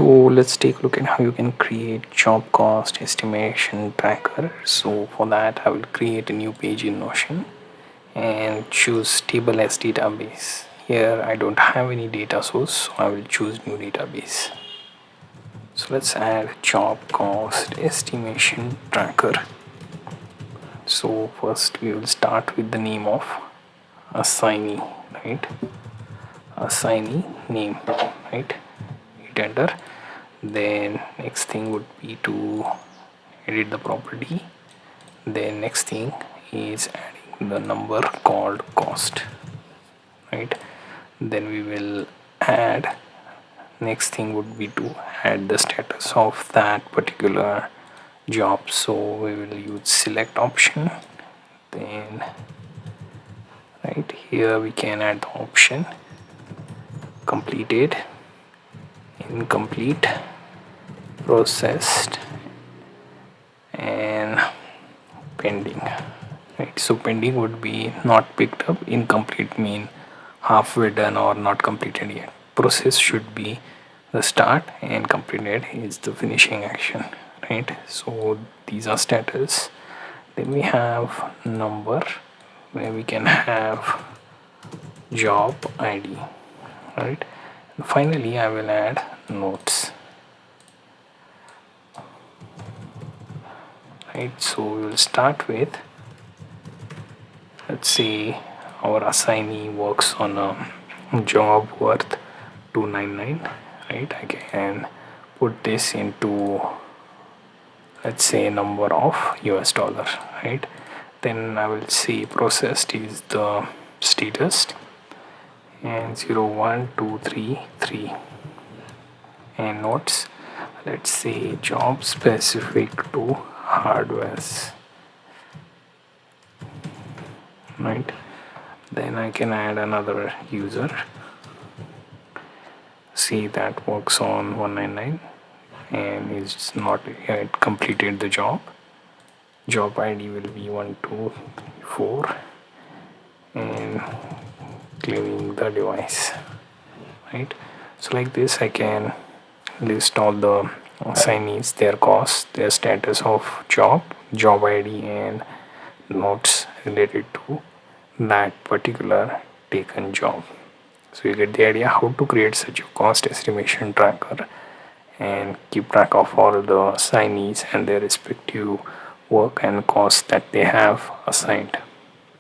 So let's take a look at how you can create job cost estimation tracker. So for that I will create a new page in Notion and choose table as database. Here I don't have any data source, so I will choose new database. So let's add job cost estimation tracker. So first we will start with the name of assignee, right? Assignee name, right? Hit enter. Then next thing would be to edit the property. Then next thing is adding the number called cost, right? Then we will add, next thing would be to add the status of that particular job. So we will use select option. Then right here we can add the option completed, incomplete, processed, and pending, right? So pending would be not picked up, incomplete mean halfway done or not completed yet. Process should be the start and completed is the finishing action, right? So these are status. Then we have number, where we can have job ID, right? And finally I will add notes, right? So we will start with, let's say our assignee works on a job worth 299, right? I can put this into, let's say, number of US dollar, right? Then I will say processed is the status and 01233, and notes, let's say job specific to hardwares, right? Then I can add another user, see that works on 199 and is not yet completed the job. Job ID will be 1234 and claiming the device, right? So like this I can list all the assignees, their cost, their status of job, job ID, and notes related to that particular taken job. So you get the idea how to create such a cost estimation tracker and keep track of all the assignees and their respective work and costs that they have assigned.